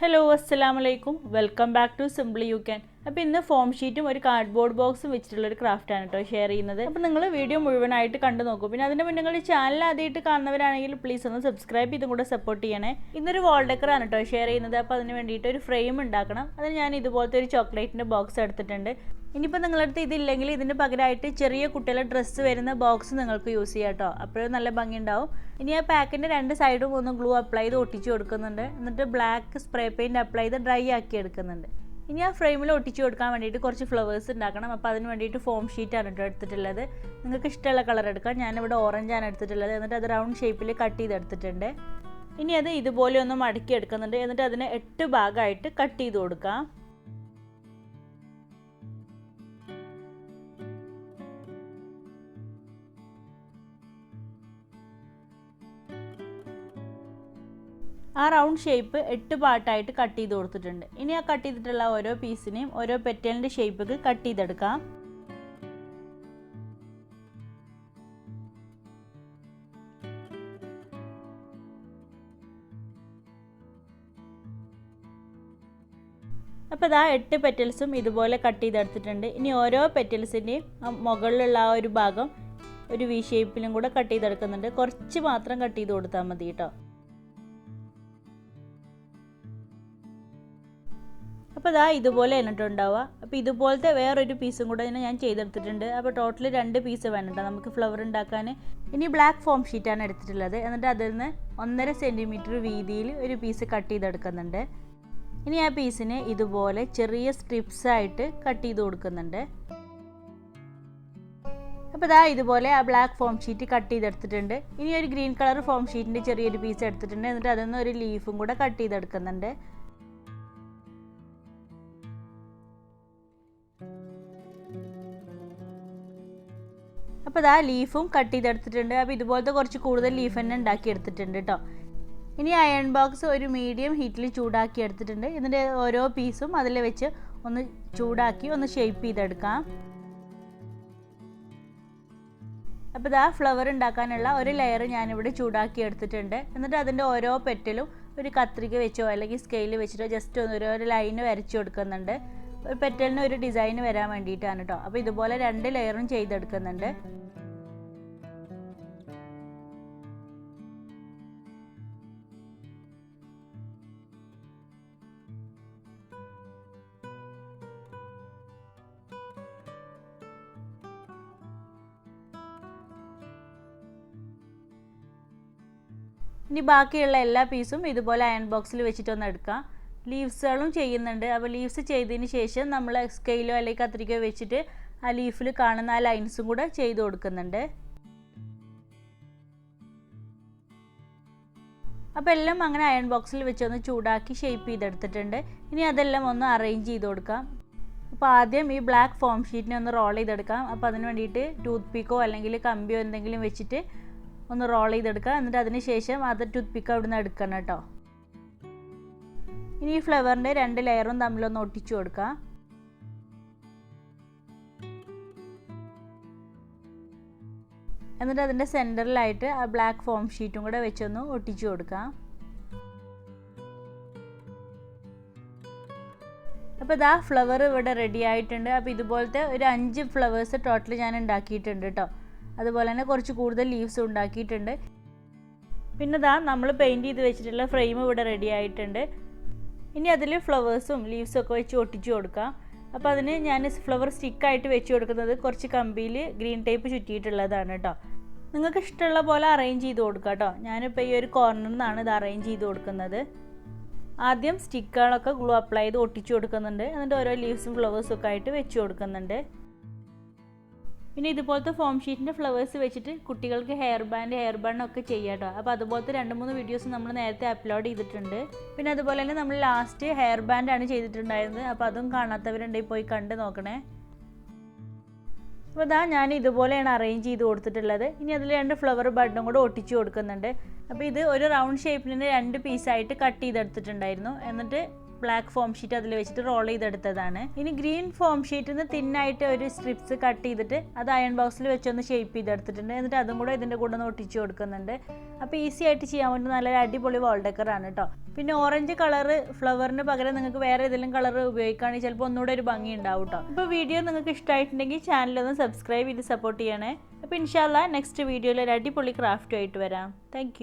Hello, Assalamualaikum. Welcome back to Simply You Can. അപ്പോൾ ഇന്ന് form ഷീറ്റും ഒരു കാർഡ്ബോർഡ് ബോക്സും വെച്ചിട്ടുള്ള ഒരു ക്രാഫ്റ്റ് ആണ് കേട്ടോ ഷെയർ ചെയ്യുന്നത്. അപ്പോൾ നിങ്ങൾ വീഡിയോ മുഴുവനായിട്ട് കണ്ടു നോക്കൂ. പിന്നെ അതിന് മുന്നേ നിങ്ങൾ ചാനൽ ആദ്യമായിട്ട് കാണുന്നവരാണെങ്കിൽ പ്ലീസ് ഒന്ന് സബ്സ്ക്രൈബ് ചെയ്തും കൂടെ സപ്പോർട്ട് ചെയ്യണേ. ഇന്നൊരു വാൾ ഡെക്കർ ആണ് കേട്ടോ ഷെയർ ചെയ്യുന്നത്. അപ്പോൾ അതിന് വേണ്ടിയിട്ട് ഒരു ഫ്രെയിം ഉണ്ടാക്കണം. അതിന് ഞാൻ ഇതുപോലത്തെ ഒരു ചോക്ലേറ്റിൻ്റെ ബോക്സ് എടുത്തിട്ടുണ്ട്. ഇനിയിപ്പോൾ നിങ്ങളടുത്ത് ഇതില്ലെങ്കിൽ ഇതിന് പകരമായിട്ട് ചെറിയ കുട്ടികളുടെ ഡ്രസ്സ് വരുന്ന ബോക്സ് നിങ്ങൾക്ക് യൂസ് ചെയ്യാം കേട്ടോ. അപ്പോഴും നല്ല ഭംഗി ഉണ്ടാവും. ഇനി ആ പാക്കിൻ്റെ രണ്ട് സൈഡും ഒന്ന് ഗ്ലൂ അപ്ലൈ ചെയ്ത് ഒട്ടിച്ച് കൊടുക്കുന്നുണ്ട്. എന്നിട്ട് ബ്ലാക്ക് സ്പ്രേ പെയിൻറ്റ് അപ്ലൈ ചെയ്ത് ഡ്രൈ ആക്കി എടുക്കുന്നുണ്ട്. ഇനി ആ ഫ്രെയിമിൽ ഒട്ടിച്ച് കൊടുക്കാൻ വേണ്ടിയിട്ട് കുറച്ച് ഫ്ലവേഴ്സ് ഉണ്ടാക്കണം. അപ്പോൾ അതിന് വേണ്ടിയിട്ട് ഫോം ഷീറ്റാണ് കേട്ടോ എടുത്തിട്ടുള്ളത്. നിങ്ങൾക്ക് ഇഷ്ടമുള്ള കളർ എടുക്കാം. ഞാനിവിടെ ഓറഞ്ചാണ് എടുത്തിട്ടുള്ളത്. എന്നിട്ട് അത് റൗണ്ട് ഷേപ്പിൽ കട്ട് ചെയ്തെടുത്തിട്ടുണ്ട്. ഇനി അത് ഇതുപോലെ ഒന്ന് മടക്കി എടുക്കുന്നുണ്ട്. എന്നിട്ട് അതിനെ 8 ഭാഗമായിട്ട് കട്ട് ചെയ്ത് കൊടുക്കാം. ആ റൗണ്ട് ഷേപ്പ് 8 പാർട്ടായിട്ട് കട്ട് ചെയ്ത് കൊടുത്തിട്ടുണ്ട്. ഇനി ആ കട്ട് ചെയ്തിട്ടുള്ള ഓരോ പീസിനെയും ഓരോ പെറ്റലിൻ്റെ ഷേപ്പിൽ കട്ട് ചെയ്തെടുക്കാം. അപ്പോൾ ഇതാ 8 പെറ്റൽസും ഇതുപോലെ കട്ട് ചെയ്തെടുത്തിട്ടുണ്ട്. ഇനി ഓരോ പെറ്റൽസിൻ്റെയും മുകളിലുള്ള ആ ഒരു ഭാഗം ഒരു വി ഷേപ്പിലും കൂടെ കട്ട് ചെയ്തെടുക്കുന്നുണ്ട്. കുറച്ച് മാത്രം കട്ട് ചെയ്ത് കൊടുത്താൽ മതി കേട്ടോ. അപ്പോൾ ഇതാ ഇതുപോലെ എന്നിട്ടുണ്ടാവുക. അപ്പോൾ ഇതുപോലത്തെ വേറൊരു പീസും കൂടെ ഞാൻ ചെയ്തെടുത്തിട്ടുണ്ട്. അപ്പോൾ ടോട്ടൽ 2 പീസ് വേണം നമുക്ക് ഫ്ലവർ ഉണ്ടാക്കാൻ. ഇനി ബ്ലാക്ക് ഫോം ഷീറ്റാണ് എടുത്തിട്ടുള്ളത്. എന്നിട്ട് അതിൽ നിന്ന് 1.5 സെൻറ്റിമീറ്റർ വീതിയിൽ ഒരു പീസ് കട്ട് ചെയ്തെടുക്കുന്നുണ്ട്. ഇനി ആ പീസിനെ ഇതുപോലെ ചെറിയ സ്ട്രിപ്സായിട്ട് കട്ട് ചെയ്ത് കൊടുക്കുന്നുണ്ട്. അപ്പോൾ ഇതാ ഇതുപോലെ ആ ബ്ലാക്ക് ഫോം ഷീറ്റ് കട്ട് ചെയ്തെടുത്തിട്ടുണ്ട്. ഇനി ഒരു ഗ്രീൻ കളർ ഫോം ഷീറ്റിൻ്റെ ചെറിയൊരു പീസ് എടുത്തിട്ടുണ്ട്. എന്നിട്ട് അതിൽ നിന്ന് ഒരു ലീഫും കൂടെ കട്ട് ചെയ്തെടുക്കുന്നുണ്ട്. അപ്പോൾ ഇതാ ലീഫും കട്ട് ചെയ്തെടുത്തിട്ടുണ്ട്. അപ്പോൾ ഇതുപോലത്തെ കുറച്ച് കൂടുതൽ ലീഫ് തന്നെ ഉണ്ടാക്കി എടുത്തിട്ടുണ്ട് കേട്ടോ. ഇനി അയൺ ബോക്സ് ഒരു മീഡിയം ഹീറ്റിൽ ചൂടാക്കി എടുത്തിട്ടുണ്ട്. ഇതിൻ്റെ ഓരോ പീസും അതിൽ വെച്ച് ഒന്ന് ചൂടാക്കി ഒന്ന് ഷേപ്പ് ചെയ്തെടുക്കാം. അപ്പോൾ ഇതാ ഫ്ലവർ ഉണ്ടാക്കാനുള്ള ഒരു ലെയർ ഞാനിവിടെ ചൂടാക്കി എടുത്തിട്ടുണ്ട്. എന്നിട്ട് അതിൻ്റെ ഓരോ പെറ്റലും ഒരു കത്രിക വെച്ചോ അല്ലെങ്കിൽ സ്കെയിൽ വെച്ചിട്ടോ ജസ്റ്റ് ഒരു ലൈന് വരച്ചു കൊടുക്കുന്നുണ്ട്. ഒരു പെറ്റലിന് ഒരു ഡിസൈൻ വരാൻ വേണ്ടിയിട്ടാണ് കേട്ടോ. അപ്പോൾ ഇതുപോലെ 2 ലെയറും ചെയ്തെടുക്കുന്നുണ്ട്. ഇനി ബാക്കിയുള്ള എല്ലാ പീസും ഇതുപോലെ അയൺ ബോക്സിൽ വെച്ചിട്ടൊന്ന് എടുക്കാം. ലീവ്സുകളും ചെയ്യുന്നുണ്ട്. അപ്പോൾ ലീവ്സ് ചെയ്തതിന് ശേഷം നമ്മൾ സ്കെയിലോ അല്ലെങ്കിൽ കത്രികയോ വെച്ചിട്ട് ആ ലീഫിൽ കാണുന്ന ആ ലൈൻസും കൂടെ ചെയ്ത് കൊടുക്കുന്നുണ്ട്. അപ്പോൾ എല്ലാം അങ്ങനെ അയൺ ബോക്സിൽ വെച്ചൊന്ന് ചൂടാക്കി ഷേപ്പ് ചെയ്തെടുത്തിട്ടുണ്ട്. ഇനി അതെല്ലാം ഒന്ന് അറേഞ്ച് ചെയ്ത് കൊടുക്കാം. അപ്പോൾ ആദ്യം ഈ ബ്ലാക്ക് ഫോം ഷീറ്റിനെ ഒന്ന് റോൾ ചെയ്തെടുക്കാം. അപ്പോൾ അതിന് വേണ്ടിയിട്ട് ടൂത്ത് പിക്കോ അല്ലെങ്കിൽ കമ്പിയോ എന്തെങ്കിലും വെച്ചിട്ട് ഒന്ന് റോൾ ചെയ്തെടുക്കാം. എന്നിട്ട് അതിന് ശേഷം അത് ടൂത്ത് പിക്ക് അവിടെ നിന്ന് എടുക്കണം കേട്ടോ. ഇനി ഈ ഫ്ലവറിൻ്റെ 2 ലെയറും തമ്മിലൊന്ന് ഒട്ടിച്ചു കൊടുക്കാം. എന്നിട്ട് അതിൻ്റെ സെൻറ്ററിലായിട്ട് ആ ബ്ലാക്ക് ഫോം ഷീറ്റും കൂടെ വെച്ചൊന്ന് ഒട്ടിച്ചു കൊടുക്കാം. അപ്പോൾ ഇതാ ഫ്ലവർ ഇവിടെ റെഡി ആയിട്ടുണ്ട്. അപ്പോൾ ഇതുപോലത്തെ ഒരു 5 ഫ്ലവേഴ്സ് ടോട്ടൽ ഞാൻ ഉണ്ടാക്കിയിട്ടുണ്ട് കേട്ടോ. അതുപോലെ തന്നെ കുറച്ച് കൂടുതൽ ലീവ്സ് ഉണ്ടാക്കിയിട്ടുണ്ട്. പിന്നെ ഇതാ നമ്മൾ പെയിൻറ്റ് ചെയ്ത് വെച്ചിട്ടുള്ള ഫ്രെയിം ഇവിടെ റെഡി ആയിട്ടുണ്ട്. ഇനി അതിൽ ഫ്ലവേഴ്സും ലീവ്സും ഒക്കെ വെച്ച് ഒട്ടിച്ചു കൊടുക്കാം. അപ്പോൾ അതിന് ഞാൻ ഫ്ലവർ സ്റ്റിക്കായിട്ട് വെച്ച് കൊടുക്കുന്നത് കുറച്ച് കമ്പിയിൽ ഗ്രീൻ ടേപ്പ് ചുറ്റിയിട്ടുള്ളതാണ് കേട്ടോ. നിങ്ങൾക്ക് ഇഷ്ടമുള്ള പോലെ അറേഞ്ച് ചെയ്ത് കൊടുക്കാം കേട്ടോ. ഞാനിപ്പോൾ ഈ ഒരു കോർണറിൽ നിന്നാണ് ഇത് അറേഞ്ച് ചെയ്ത് കൊടുക്കുന്നത്. ആദ്യം സ്റ്റിക്കുകളൊക്കെ ഗ്ലൂ അപ്ലൈ ചെയ്ത് ഒട്ടിച്ചു കൊടുക്കുന്നുണ്ട്. എന്നിട്ട് ഓരോ ലീവ്സും ഫ്ലവേഴ്സും ഒക്കെ ആയിട്ട് വെച്ച് കൊടുക്കുന്നുണ്ട്. പിന്നെ ഇതുപോലത്തെ ഫോം ഷീറ്റിൻ്റെ ഫ്ലവേഴ്സ് വെച്ചിട്ട് കുട്ടികൾക്ക് ഹെയർ ബാൻഡൊക്കെ ചെയ്യാം കേട്ടോ. അപ്പോൾ അതുപോലത്തെ 2-3 വീഡിയോസ് നമ്മൾ നേരത്തെ അപ്ലോഡ് ചെയ്തിട്ടുണ്ട്. പിന്നെ അതുപോലെ തന്നെ നമ്മൾ ലാസ്റ്റ് ഹെയർ ബാൻഡാണ് ചെയ്തിട്ടുണ്ടായിരുന്നത്. അപ്പോൾ അതും കാണാത്തവരുണ്ടെങ്കിൽ പോയി കണ്ട് നോക്കണേ. അപ്പോൾ ഇതാ ഞാൻ ഇതുപോലെയാണ് അറേഞ്ച് ചെയ്ത് കൊടുത്തിട്ടുള്ളത്. ഇനി അതിൽ 2 ഫ്ലവർ ബഡും കൂടെ ഒട്ടിച്ചു കൊടുക്കുന്നുണ്ട്. അപ്പോൾ ഇത് ഒരു റൗണ്ട് ഷേപ്പിൽ 2 പീസായിട്ട് കട്ട് ചെയ്തെടുത്തിട്ടുണ്ടായിരുന്നു. എന്നിട്ട് ബ്ലാക്ക് ഫോം ഷീറ്റ് അതിൽ വെച്ചിട്ട് റോൾ ചെയ്തെടുത്തതാണ്. ഇനി ഗ്രീൻ ഫോം ഷീറ്റിൽ നിന്ന് തിന്നായിട്ട് ഒരു സ്ട്രിപ്സ് കട്ട് ചെയ്തിട്ട് അത് അയൺ ബോക്സിൽ വെച്ചൊന്ന് ഷേപ്പ് ചെയ്തെടുത്തിട്ടുണ്ട്. എന്നിട്ട് അതും കൂടെ ഇതിൻ്റെ കൂടെ ഒന്ന് ഒട്ടിച്ച് കൊടുക്കുന്നുണ്ട്. അപ്പോൾ ഈസി ആയിട്ട് ചെയ്യാൻ വേണ്ടി നല്ലൊരു അടിപൊളി വാൾ ഡെക്കറാണ് കേട്ടോ. പിന്നെ ഓറഞ്ച് കളറ് ഫ്ലവറിന് പകരം നിങ്ങൾക്ക് വേറെ ഏതെങ്കിലും കളർ ഉപയോഗിക്കുകയാണെങ്കിൽ ചിലപ്പോൾ ഒന്നുകൂടെ ഒരു ഭംഗി ഉണ്ടാവും കേട്ടോ. ഇപ്പോൾ വീഡിയോ നിങ്ങൾക്ക് ഇഷ്ടമായിട്ടുണ്ടെങ്കിൽ ചാനലൊന്ന് സബ്സ്ക്രൈബ് ചെയ്ത് സപ്പോർട്ട് ചെയ്യണേ. അപ്പോൾ ഇൻഷാല്ലാ നെക്സ്റ്റ് വീഡിയോയിൽ ഒരു അടിപൊളി ക്രാഫ്റ്റുമായിട്ട് വരാം. താങ്ക്